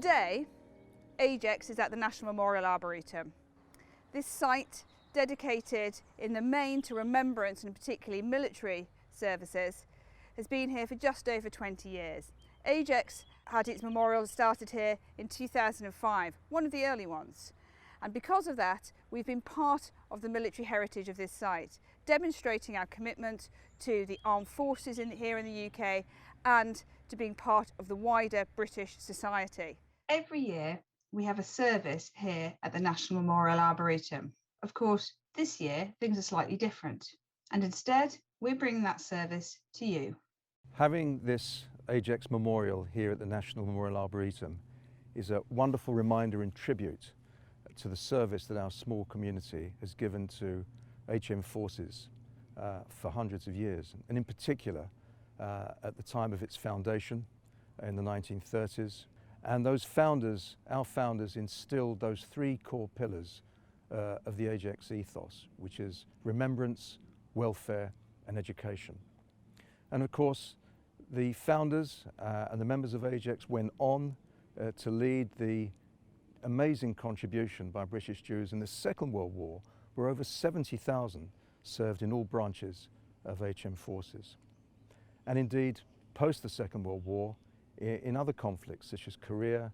Today, AJEX is at the National Memorial Arboretum. This site, dedicated in the main to remembrance and particularly military services, has been here for just over 20 years. AJEX had its memorial started here in 2005, one of the early ones. And because of that, we've been part of the military heritage of this site, demonstrating our commitment to the armed forces here in the UK and to being part of the wider British society. Every year we have a service here at the National Memorial Arboretum. Of course, this year things are slightly different, and instead we're bringing that service to you. Having this AJEX memorial here at the National Memorial Arboretum is a wonderful reminder and tribute to the service that our small community has given to HM forces for hundreds of years, and in particular at the time of its foundation in the 1930s. And those founders, our founders, instilled those three core pillars of the AJEX ethos, which is remembrance, welfare and education. And of course, the founders and the members of AJEX went on to lead the amazing contribution by British Jews in the Second World War, where over 70,000 served in all branches of HM forces. And indeed, post the Second World War, in other conflicts such as Korea,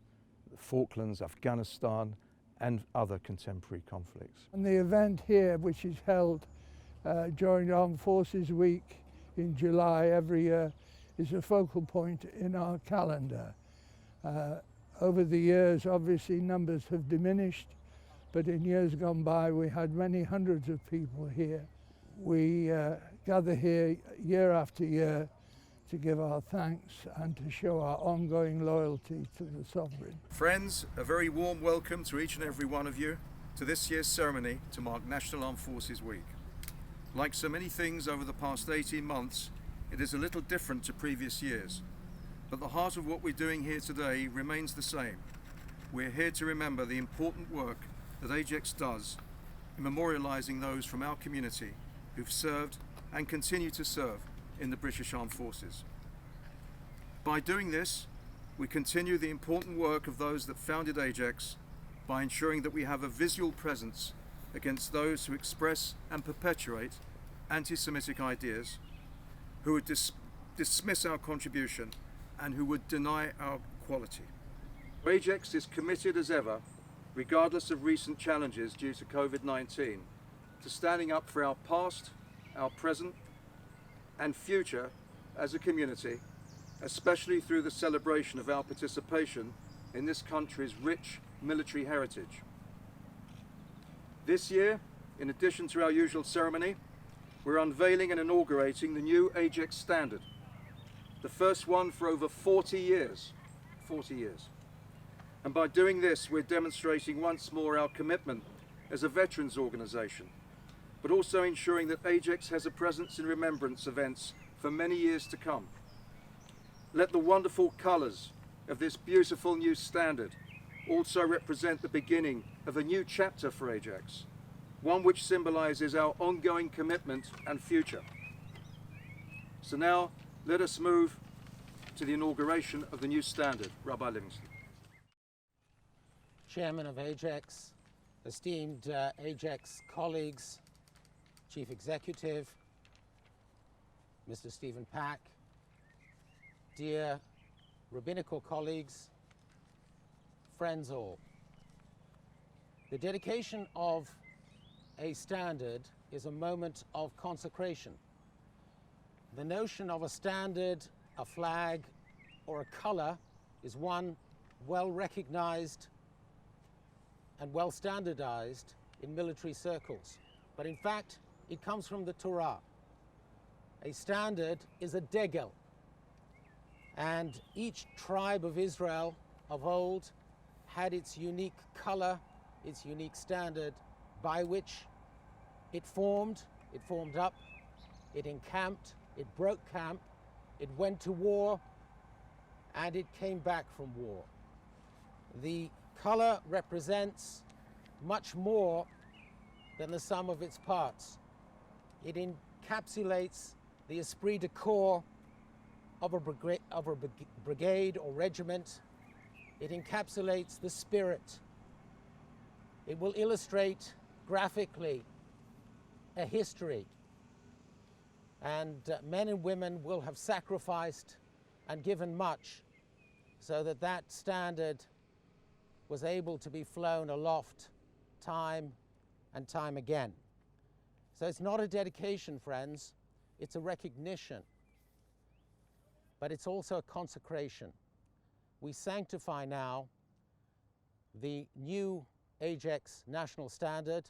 the Falklands, Afghanistan, and other contemporary conflicts. And the event here, which is held during Armed Forces Week in July every year, is a focal point in our calendar. Over the years, obviously, numbers have diminished, but in years gone by, we had many hundreds of people here. We gather here year after year to give our thanks and to show our ongoing loyalty to the Sovereign. Friends, a very warm welcome to each and every one of you to this year's ceremony to mark National Armed Forces Week. Like so many things over the past 18 months, it is a little different to previous years. But the heart of what we're doing here today remains the same. We're here to remember the important work that AJEX does in memorialising those from our community who've served and continue to serve in the British Armed Forces. By doing this, we continue the important work of those that founded AJEX by ensuring that we have a visual presence against those who express and perpetuate anti-Semitic ideas, who would dismiss our contribution and who would deny our quality. AJEX is committed as ever, regardless of recent challenges due to COVID-19, to standing up for our past, our present and future as a community, especially through the celebration of our participation in this country's rich military heritage. This year, in addition to our usual ceremony, we're unveiling and inaugurating the new AJEX standard, the first one for over 40 years. And by doing this, we're demonstrating once more our commitment as a veterans organisation, but also ensuring that AJEX has a presence in remembrance events for many years to come. Let the wonderful colours of this beautiful new standard also represent the beginning of a new chapter for AJEX, one which symbolises our ongoing commitment and future. So now, let us move to the inauguration of the new standard. Rabbi Livingstone. Chairman of AJEX, esteemed AJEX colleagues, Chief Executive, Mr. Stephen Pack, dear rabbinical colleagues, friends all. The dedication of a standard is a moment of consecration. The notion of a standard, a flag, or a color is one well recognized and well standardized in military circles. But in fact, it comes from the Torah. A standard is a degel. And each tribe of Israel of old had its unique color, its unique standard by which it formed up, it encamped, it broke camp, it went to war, and it came back from war. The color represents much more than the sum of its parts. It encapsulates the esprit de corps of a brigade or regiment, It encapsulates the spirit. It will illustrate graphically a history. And men and women will have sacrificed and given much so that that standard was able to be flown aloft time and time again. So it's not a dedication, friends, it's a recognition, but it's also a consecration. We sanctify now the new AJEX national standard,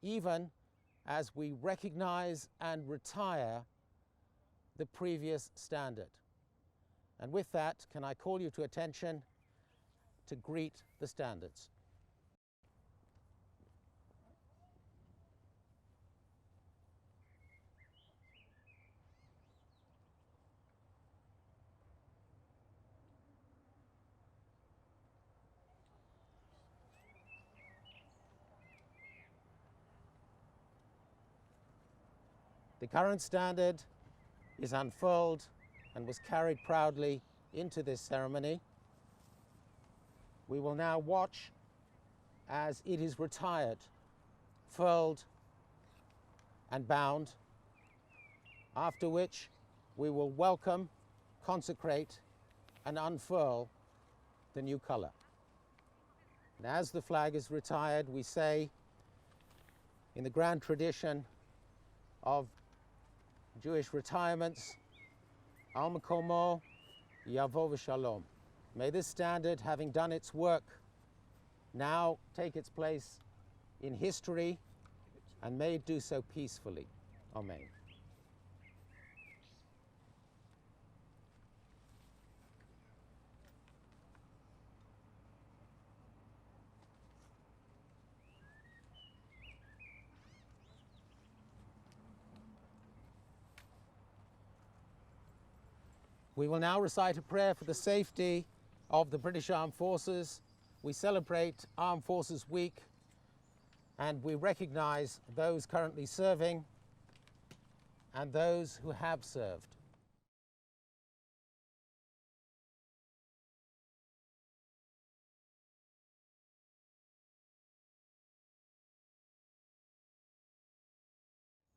even as we recognize and retire the previous standard. And with that, can I call you to attention to greet the standards. The current standard is unfurled and was carried proudly into this ceremony. We will now watch as it is retired, furled and bound, after which we will welcome, consecrate and unfurl the new colour. And as the flag is retired, we say, in the grand tradition of Jewish retirements, Al Makomo Yavo v'Shalom. May this standard, having done its work, now take its place in history, and may it do so peacefully. Amen. We will now recite a prayer for the safety of the British Armed Forces. We celebrate Armed Forces Week, and we recognize those currently serving and those who have served.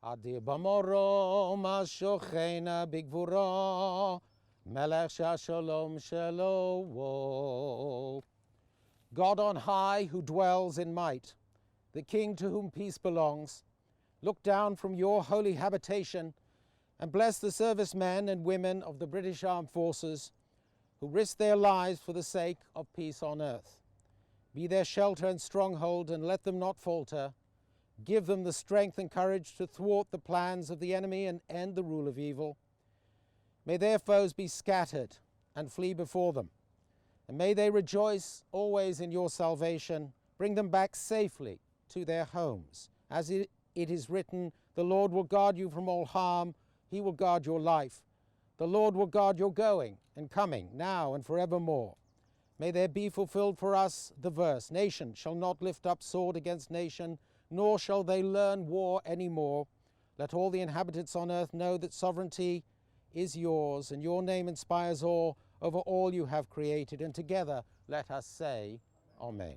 Adir b'moro mashochena b'gvura melech shalom shelo. God on high, who dwells in might, the King to whom peace belongs, look down from your holy habitation and bless the servicemen and women of the British Armed Forces who risk their lives for the sake of peace on earth. Be their shelter and stronghold, and let them not falter. Give them the strength and courage to thwart the plans of the enemy and end the rule of evil. May their foes be scattered and flee before them. And may they rejoice always in your salvation. Bring them back safely to their homes. As it is written, the Lord will guard you from all harm. He will guard your life. The Lord will guard your going and coming, now and forevermore. May there be fulfilled for us the verse, nation shall not lift up sword against nation, nor shall they learn war any more. Let all the inhabitants on earth know that sovereignty is yours, and your name inspires awe over all you have created. And together let us say, Amen.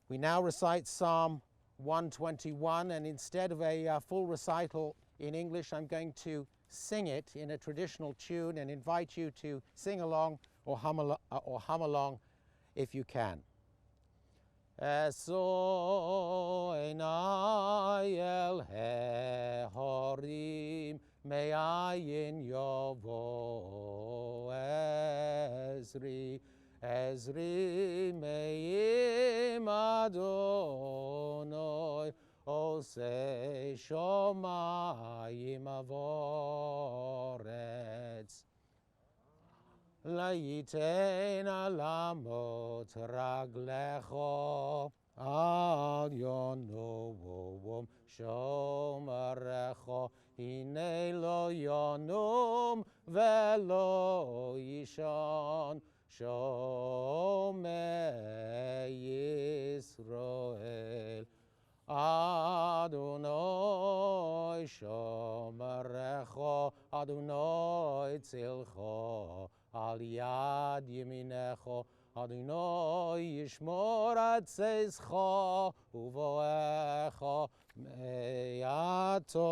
We now recite Psalm 121, and instead of a full recital in English, I'm going to sing it in a traditional tune and invite you to sing along or hum along if you can. Eso enai el hehorim me'ayin yovo Ezri Ezri me'im Adonai Osei shomayim avoretz La'yitein alamot raglecho al yonom shomarecho hine lo yonum velo yishon shomei Yisrael Adonai shomarecho Adonai tzilcho al al yad yeminecho. Adonai yishmor ad seischa uvoecha me'ato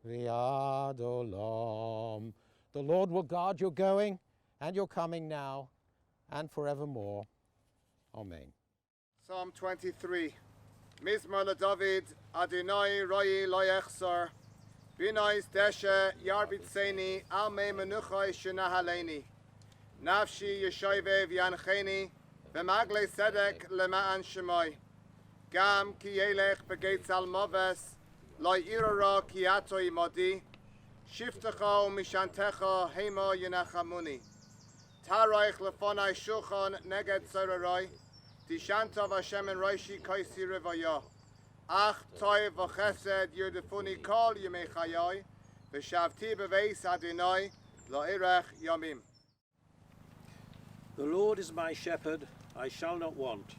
v'yad olam. The Lord will guard your going and your coming now and forevermore. Amen. Psalm 23. Mizmor LeDavid, Adonai roi lo yechsor, Binais deshe yarbitseni, al me menuchai shenahaleni. Nafshi yeshoive v'yancheni, v'magle sedek lema'an shemoi. Gam ki yelech begeitz al moves, lo irara ki ato imodi, shiftecha u'mishantecha hema yenachamuni. Taroich lefonai shulchan neged sororoi, Tishantav Hashem en Roishi Kaisi Revaya. Ach toiv v'chesed yurdefuni kol yemei chayai, v'shavti b'veis Adonai la'irech yamim. The Lord is my shepherd, I shall not want.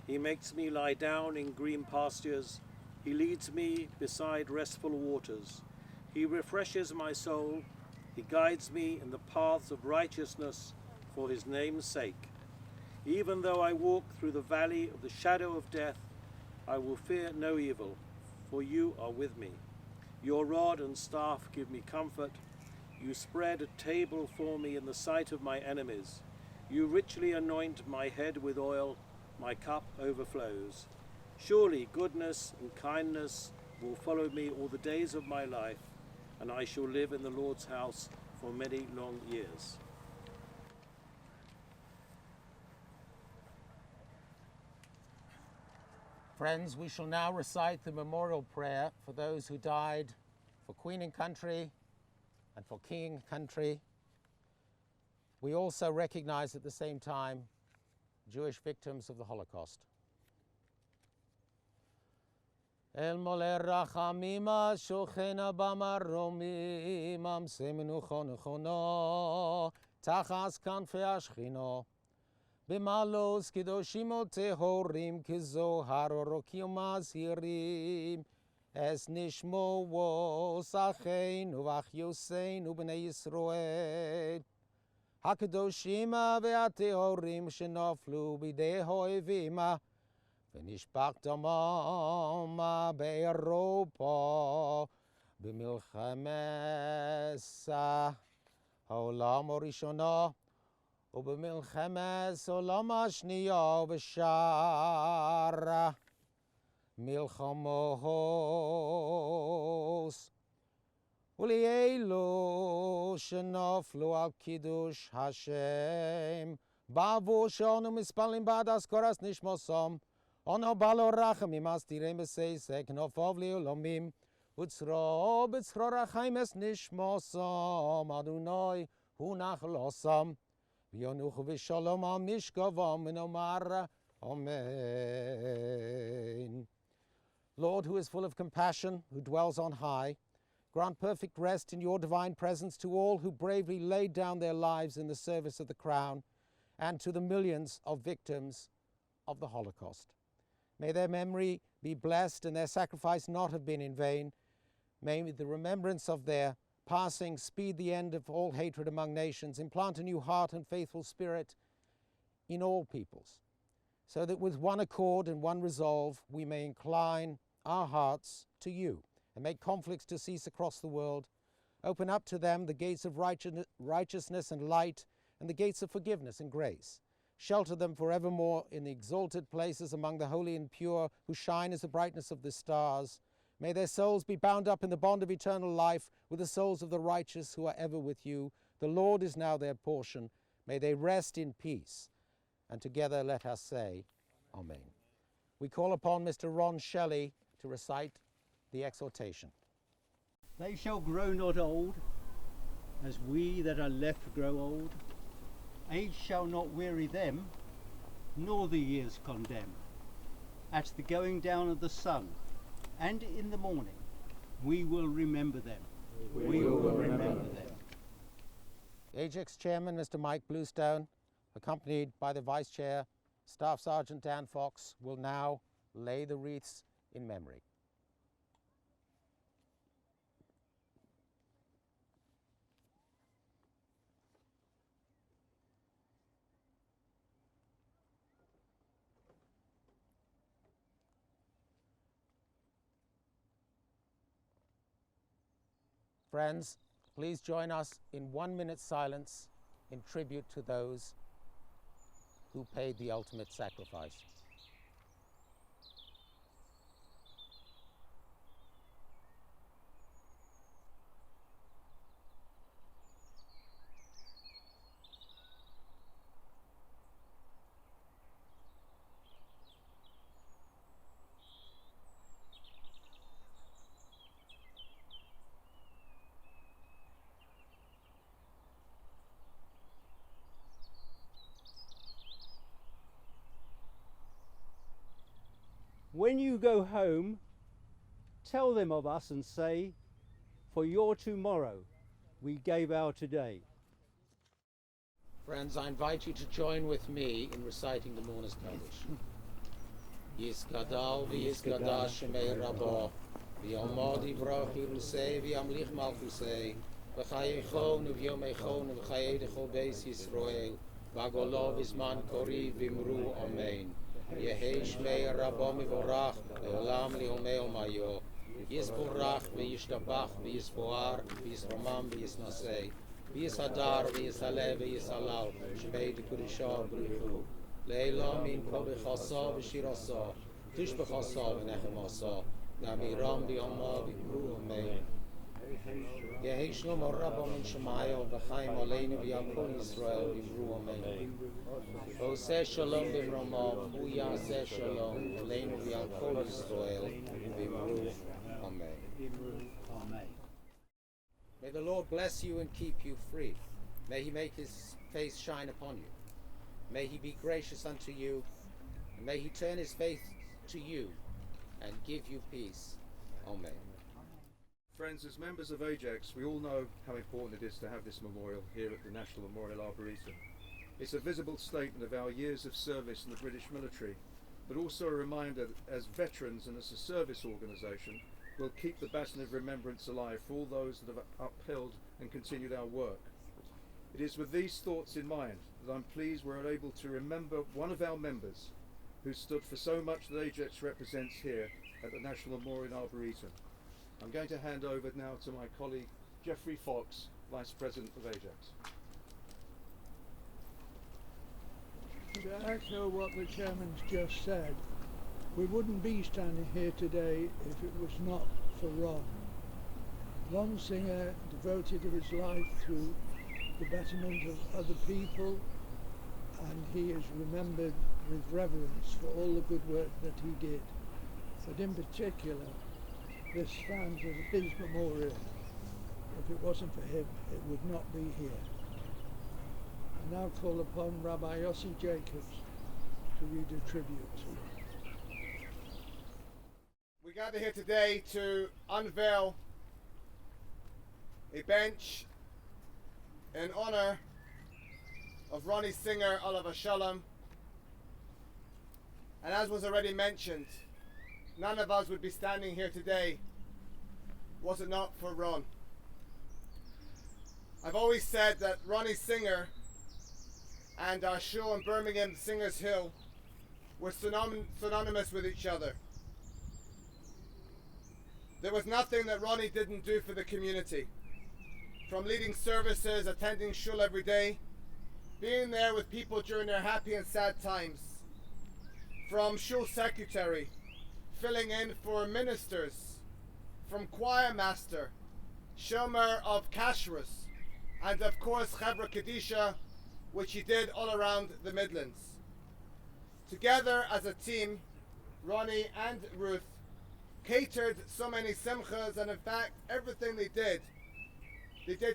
He makes me lie down in green pastures. He leads me beside restful waters. He refreshes my soul. He guides me in the paths of righteousness for his name's sake. Even though I walk through the valley of the shadow of death, I will fear no evil, for you are with me. Your rod and staff give me comfort. You spread a table for me in the sight of my enemies. You richly anoint my head with oil, my cup overflows. Surely goodness and kindness will follow me all the days of my life, and I shall live in the Lord's house for many long years. Friends, we shall now recite the memorial prayer for those who died for Queen and Country and for King and Country. We also recognize at the same time Jewish victims of the Holocaust. El moler rachamim shochena bamaromim amsemenu chonechono tachas kanfei ashchino B'malos kedoshim tehorim kezohar orokim mazhirim es nishmo vosacheinu v'achyoseinu b'nei Yisroel hakedoshim ve'atehorim shenoflu b'idei ho'evim v'nishpach damam be'Europa b'milchemes ha'olam harishona ובמלחמת העולם השנייה ובשאר מלחמות ולאלו שנפלו על קידוש השם בעבור שאנו מתפללים בעד אזכרת נשמתם אנו בעלי רחמים מסתירים בסייסק נופב לעולמים וצרור בצרור החיים את נשמתם אדוני הוא נחלתם Yonuchu v'shalom al mishkavam v'nomar Amen. Lord, who is full of compassion, who dwells on high, grant perfect rest in your divine presence to all who bravely laid down their lives in the service of the crown and to the millions of victims of the Holocaust. May their memory be blessed and their sacrifice not have been in vain. May the remembrance of their passing speed the end of all hatred among nations, implant a new heart and faithful spirit in all peoples, so that with one accord and one resolve we may incline our hearts to you and make conflicts to cease across the world, open up to them the gates of righteousness and light and the gates of forgiveness and grace, shelter them forevermore in the exalted places among the holy and pure who shine as the brightness of the stars. May their souls be bound up in the bond of eternal life with the souls of the righteous who are ever with you. The Lord is now their portion. May they rest in peace. And together let us say, Amen. We call upon Mr. Ron Shelley to recite the exhortation. They shall grow not old, as we that are left grow old. Age shall not weary them, nor the years condemn. At the going down of the sun, and in the morning, we will remember them. We will remember them. AJEX Chairman, Mr. Mike Bluestone, accompanied by the Vice Chair, Staff Sergeant Dan Fox, will now lay the wreaths in memory. Friends, please join us in 1 minute silence in tribute to those who paid the ultimate sacrifice. When you go home, tell them of us and say, for your tomorrow, we gave our today. Friends, I invite you to join with me in reciting the Mourner's Kaddish. Yiskadal v'yiskadash shemei Rabbi, v'yomod yivrach Yerusei v'yamlich malchusei, v'chayechon v'yomechon v'chayedecho beis Yisroel, v'agolo v'zman kori v'imru amen. Yehei shmei Rabbi mivorach, le'olam le'omei omayo, yisborach v'yishtabach v'yisboar v'yisromam v'yisnasei, v'yishadar v'yishalev v'yishalal, shmei d'kudisha b'ruchu, le'elam in kol b'chasa v'shirasa, tush b'chasa v'nechemasa, namiram v'yoma v'imru amen. Yehei shlomo Rabbi min shemayo, v'chaim aleinu v'yakol Yisrael v'imru amen. Oseh shalom b'mromav, hu yaseh shalom, aleinu v'yakol Yisrael v'imru amen. May the Lord bless you and keep you free. May he make his face shine upon you. May he be gracious unto you, and may he turn his face to you and give you peace. Amen. Friends, as members of AJEX, we all know how important it is to have this memorial here at the National Memorial Arboretum. It's a visible statement of our years of service in the British military, but also a reminder that as veterans and as a service organisation, we'll keep the baton of remembrance alive for all those that have upheld and continued our work. It is with these thoughts in mind that I'm pleased we're able to remember one of our members who stood for so much that AJEX represents here at the National Memorial Arboretum. I'm going to hand over now to my colleague Geoffrey Fox, Vice President of AJEX. To echo what the chairman's just said, we wouldn't be standing here today if it was not for Ron. Ron Singer devoted his life to the betterment of other people, and he is remembered with reverence for all the good work that he did. But in particular, this stands as his memorial. If it wasn't for him, it would not be here. I now call upon Rabbi Yossi Jacobs to read a tribute to him. We gather here today to unveil a bench in honour of Ronnie Singer, Oliver Shalom. And as was already mentioned, none of us would be standing here today was it not for Ron. I've always said that Ronnie Singer and our show in Birmingham, Singers Hill, were synonymous with each other. There was nothing that Ronnie didn't do for the community. From leading services, attending shul every day, being there with people during their happy and sad times. From shul secretary, filling in for ministers, from choir master, shomer of kashrus, and of course Chevra Kadisha, which he did all around the Midlands. Together as a team, Ronnie and Ruth catered so many simchas, and in fact everything they did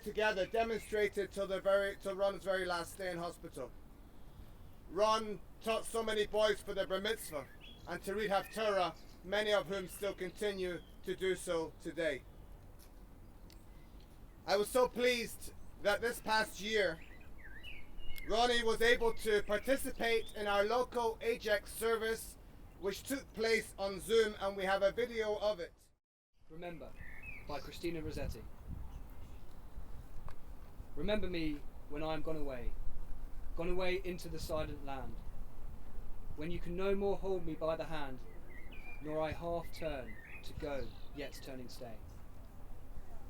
together, demonstrated till Ron's very last day in hospital. Ron taught so many boys for their bar mitzvah and to read Haftarah, many of whom still continue to do so today. I was so pleased that this past year Ronnie was able to participate in our local AJEX service, which took place on Zoom, and we have a video of it. Remember, by Christina Rossetti. Remember me when I am gone away into the silent land, when you can no more hold me by the hand, nor I half turn to go, yet turning stay.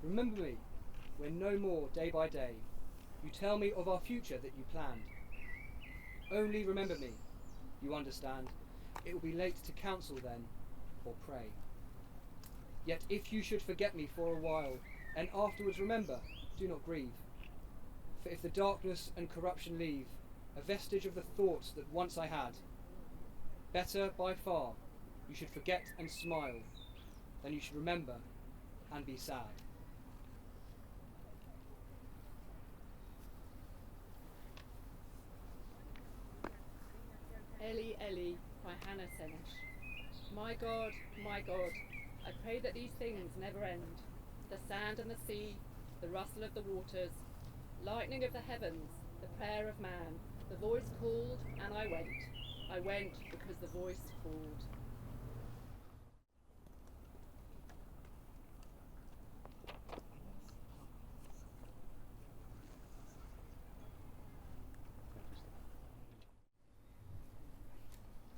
Remember me when no more day by day you tell me of our future that you planned. Only remember me, you understand. It will be late to counsel then, or pray. Yet if you should forget me for a while, and afterwards remember, do not grieve. For if the darkness and corruption leave a vestige of the thoughts that once I had, better by far you should forget and smile than you should remember and be sad. Eli, Eli, by Hannah Senesh. My God, I pray that these things never end. The sand and the sea, the rustle of the waters, lightning of the heavens, the prayer of man. The voice called and I went. I went because the voice called.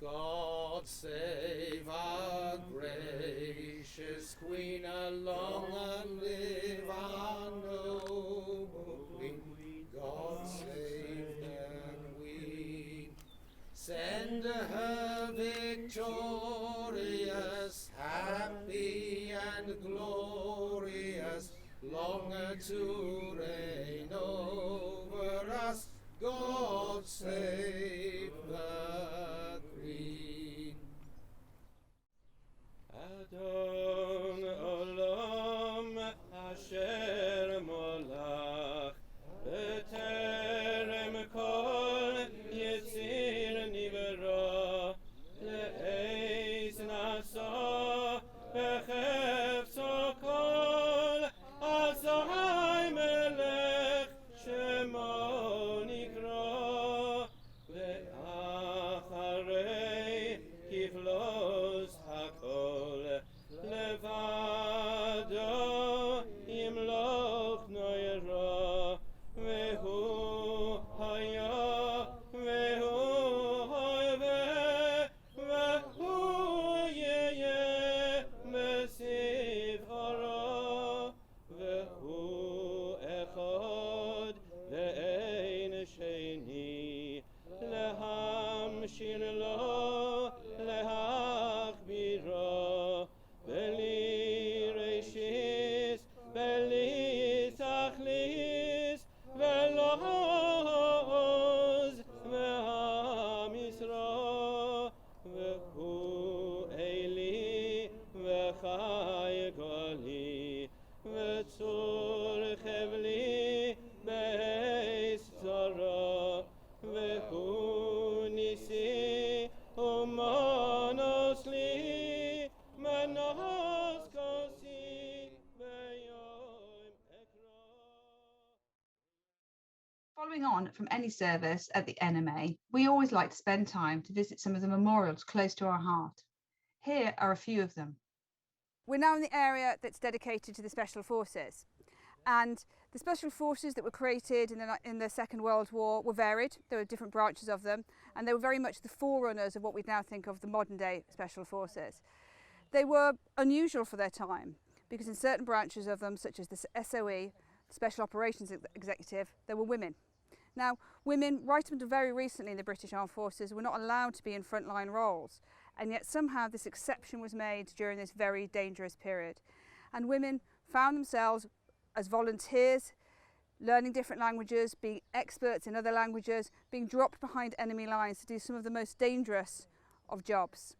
God save our gracious Queen, long and live our noble Queen. God save the Queen. Send her victorious, happy and glorious, longer to reign over us. God save the Queen. Adon olam asher molach b'terem kol yitzir nivra le'ez nasa b'chefzo kol azai melech shemo nikra ve'acharei kiflos hakol levado yimloch noyra vehu haya vehu hoyve vehu yeye mesiv hara vehu echad ve'ein sheni lehamshir lo lehachbira beli reishis beli tachlis veloz ve'hamisra vehu eli vechai gali vetzur chevli beis zara vehu nisi umanos li manos kosi ve'yom ekra. Following on from any service at the NMA, we always like to spend time to visit some of the memorials close to our heart. Here are a few of them. We're now in the area that's dedicated to the Special Forces, and the Special Forces that were created in the Second World War were varied. There were different branches of them, and they were very much the forerunners of what we now think of the modern day Special Forces. They were unusual for their time because in certain branches of them, such as the SOE, Special Operations Executive, there were women. Now, women, right up until very recently in the British Armed Forces, were not allowed to be in frontline roles, and yet somehow this exception was made during this very dangerous period. And women found themselves as volunteers, learning different languages, being experts in other languages, being dropped behind enemy lines to do some of the most dangerous of jobs.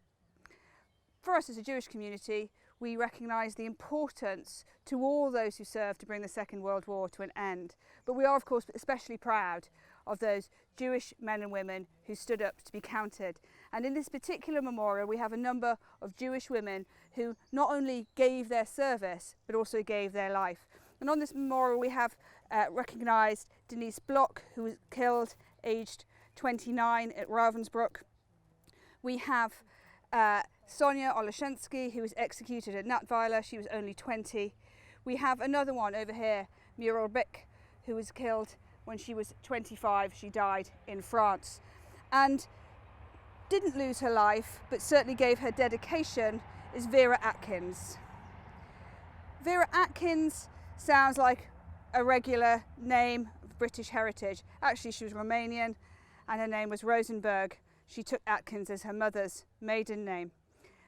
For us as a Jewish community, we recognise the importance to all those who served to bring the Second World War to an end. But we are, of course, especially proud of those Jewish men and women who stood up to be counted. And in this particular memorial, we have a number of Jewish women who not only gave their service, but also gave their life. And on this memorial, we have recognised Denise Block, who was killed aged 29 at Ravensbrück. We have Sonia Oleszensky, who was executed at Nattweiler. She was only 20. We have another one over here, Muriel Bick, who was killed when she was 25. She died in France and didn't lose her life, but certainly gave her dedication, is Vera Atkins. Vera Atkins sounds like irregular name of British heritage. Actually, she was Romanian and her name was Rosenberg. She took Atkins as her mother's maiden name.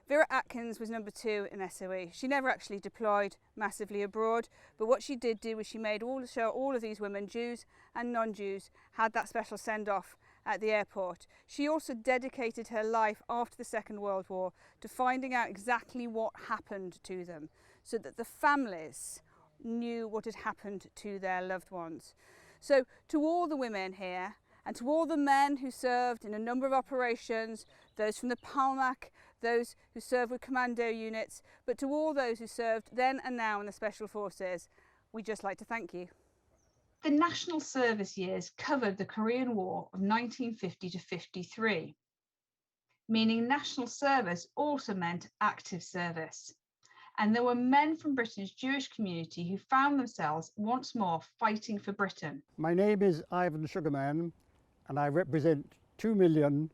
Vera Atkins was number 2 in SOE. She never actually deployed massively abroad, but what she did do was she made sure all of these women, Jews and non-Jews, had that special send-off at the airport. She also dedicated her life after the Second World War to finding out exactly what happened to them, so that the families knew what had happened to their loved ones. So to all the women here, and to all the men who served in a number of operations, those from the Palmac, those who served with commando units, but to all those who served then and now in the Special Forces, we'd just like to thank you. The national service years covered the Korean War of 1950 to 53, meaning national service also meant active service. And there were men from Britain's Jewish community who found themselves once more fighting for Britain. My name is Ivan Sugarman, and I represent 2 million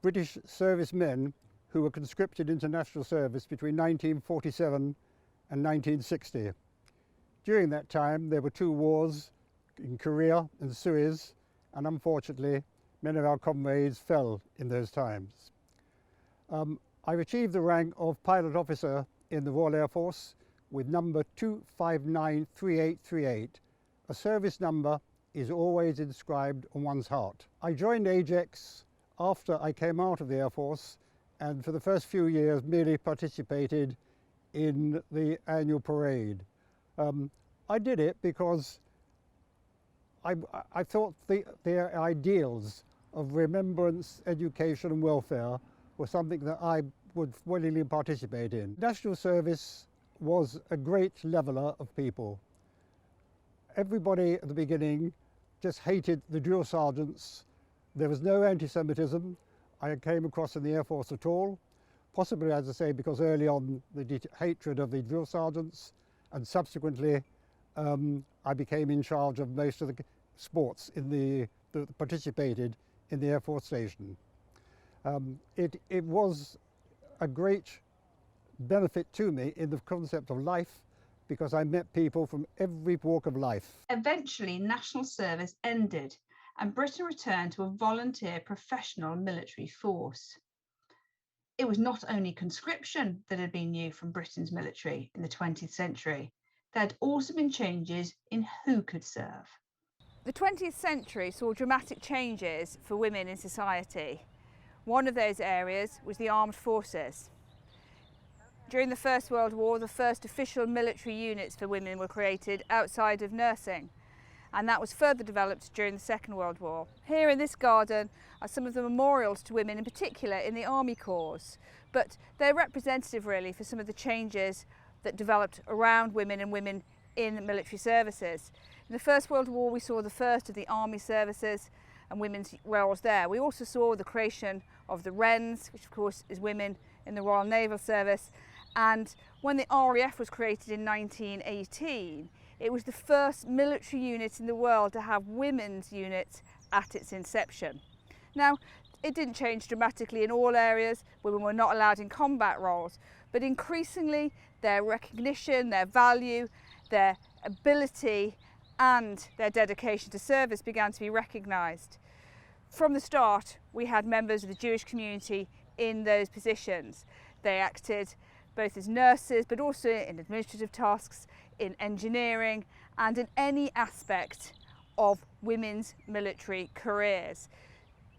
British servicemen who were conscripted into national service between 1947 and 1960. During that time, there were 2 wars in Korea and Suez, and unfortunately, many of our comrades fell in those times. I've achieved the rank of pilot officer in the Royal Air Force with number 2593838. A service number is always inscribed on one's heart. I joined AJEX after I came out of the Air Force, and for the first few years merely participated in the annual parade. I did it because I thought the ideals of remembrance, education and welfare were something that I would willingly participate in. National service was a great leveller of people. Everybody at the beginning just hated the drill sergeants. There was no anti-Semitism I came across in the Air Force at all, possibly, as I say, because early on the hatred of the drill sergeants, and subsequently I became in charge of most of the sports that participated in the Air Force station. It was a great benefit to me in the concept of life, because I met people from every walk of life. Eventually, national service ended and Britain returned to a volunteer professional military force. It was not only conscription that had been new from Britain's military in the 20th century, there had also been changes in who could serve. The 20th century saw dramatic changes for women in society. One of those areas was the armed forces. During the First World War, the first official military units for women were created outside of nursing, and that was further developed during the Second World War. Here in this garden are some of the memorials to women, in particular in the Army Corps, but they're representative really for some of the changes that developed around women and women in the military services. In the First World War, we saw the first of the army services and women's roles there. We also saw the creation of the Wrens, which of course is women in the Royal Naval Service, and when the RAF was created in 1918, it was the first military unit in the world to have women's units at its inception. Now, it didn't change dramatically in all areas. Women were not allowed in combat roles, but increasingly their recognition, their value, their ability and their dedication to service began to be recognised. From the start, we had members of the Jewish community in those positions. They acted both as nurses, but also in administrative tasks, in engineering, and in any aspect of women's military careers.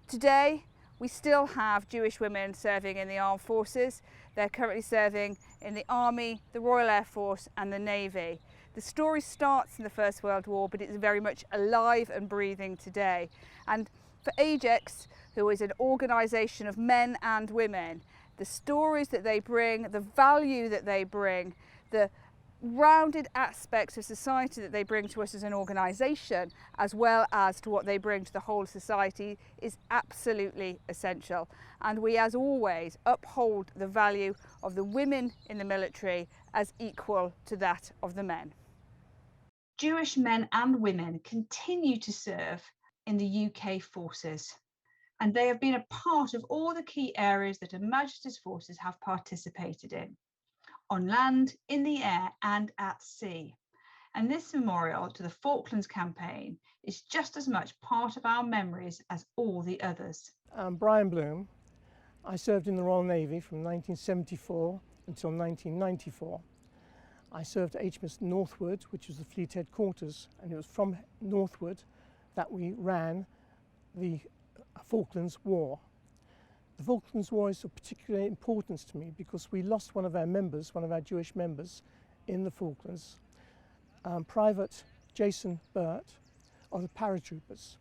Today, we still have Jewish women serving in the armed forces. They're currently serving in the Army, the Royal Air Force, and the Navy. The story starts in the First World War, but it's very much alive and breathing today. And for AJEX, who is an organisation of men and women, the stories that they bring, the value that they bring, the rounded aspects of society that they bring to us as an organisation, as well as to what they bring to the whole of society, is absolutely essential. And we, as always, uphold the value of the women in the military as equal to that of the men. Jewish men and women continue to serve in the UK forces, and they have been a part of all the key areas that Her Majesty's forces have participated in, on land, in the air and at sea. And this memorial to the Falklands campaign is just as much part of our memories as all the others. I'm Brian Bloom. I served in the Royal Navy from 1974 until 1994. I served at HMS Northwood, which was the fleet headquarters, and it was from Northwood that we ran the Falklands War. The Falklands War is of particular importance to me because we lost one of our members, one of our Jewish members in the Falklands, Private Jason Burt of the paratroopers.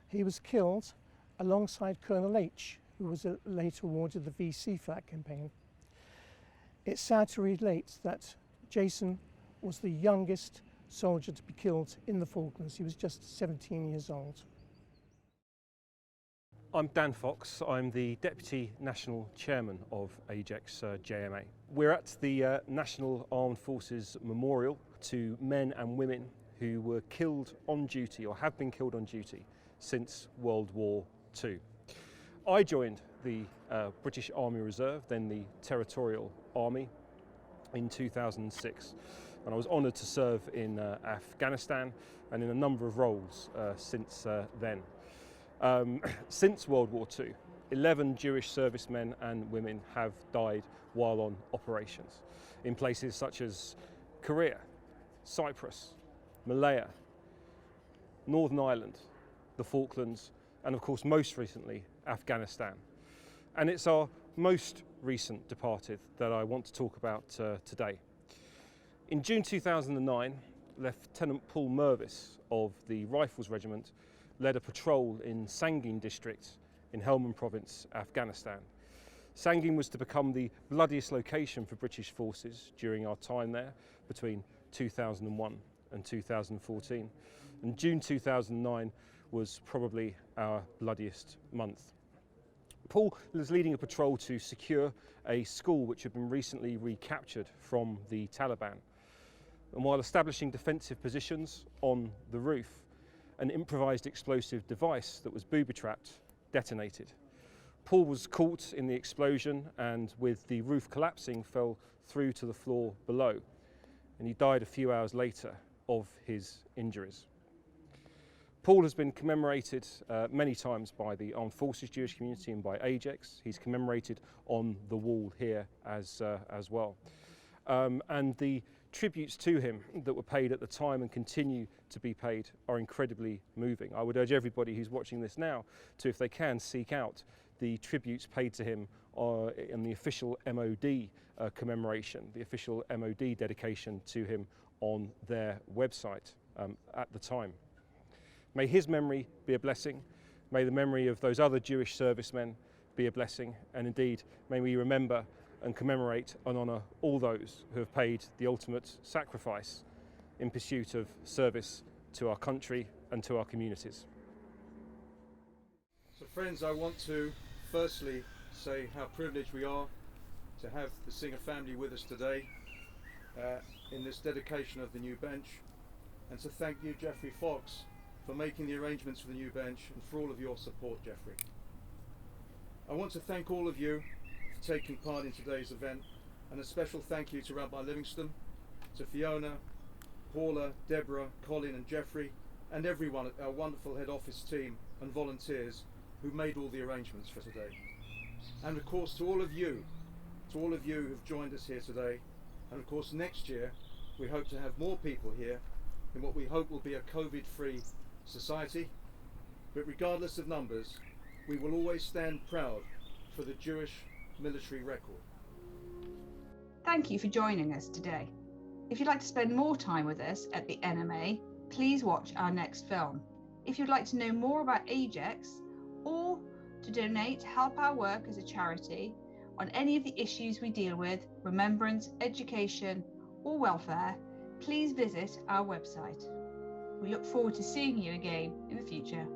He was killed alongside Colonel H, who was later awarded the VC for that campaign. It's sad to relate that Jason was the youngest soldier to be killed in the Falklands. He was just 17 years old. I'm Dan Fox. I'm the Deputy National Chairman of AJEX JMA. We're at the National Armed Forces Memorial to men and women who were killed on duty or have been killed on duty since World War II. I joined the British Army Reserve, then the Territorial Army, in 2006, and I was honoured to serve in Afghanistan and in a number of roles since then. Since World War II, 11 Jewish servicemen and women have died while on operations in places such as Korea, Cyprus, Malaya, Northern Ireland, the Falklands, and of course most recently Afghanistan. And it's our most recent departed that I want to talk about today. In June 2009, Lieutenant Paul Mervis of the Rifles Regiment led a patrol in Sangin district in Helmand province, Afghanistan. Sangin was to become the bloodiest location for British forces during our time there between 2001 and 2014. And June 2009 was probably our bloodiest month. Paul was leading a patrol to secure a school which had been recently recaptured from the Taliban. And while establishing defensive positions on the roof, an improvised explosive device that was booby-trapped detonated. Paul was caught in the explosion and, with the roof collapsing, fell through to the floor below, and he died a few hours later of his injuries. Paul has been commemorated many times by the Armed Forces Jewish community and by AJEX. He's commemorated on the wall here as well. And the tributes to him that were paid at the time and continue to be paid are incredibly moving. I would urge everybody who's watching this now to, if they can, seek out the tributes paid to him in the official MOD commemoration, the official MOD dedication to him on their website at the time. May his memory be a blessing. May the memory of those other Jewish servicemen be a blessing. And indeed, may we remember and commemorate and honour all those who have paid the ultimate sacrifice in pursuit of service to our country and to our communities. So friends, I want to firstly say how privileged we are to have the Singer family with us today in this dedication of the new bench, and to thank you, Jeffrey Fox, for making the arrangements for the new bench and for all of your support, Jeffrey. I want to thank all of you for taking part in today's event, and a special thank you to Rabbi Livingstone, to Fiona, Paula, Deborah, Colin and Jeffrey, and everyone at our wonderful head office team and volunteers who made all the arrangements for today. And of course to all of you who've joined us here today, and of course next year we hope to have more people here in what we hope will be a COVID-free society, but regardless of numbers, we will always stand proud for the Jewish military record. Thank you for joining us today. If you'd like to spend more time with us at the NMA, please watch our next film. If you'd like to know more about AJEX or to donate to help our work as a charity on any of the issues we deal with, remembrance, education or welfare, please visit our website. We look forward to seeing you again in the future.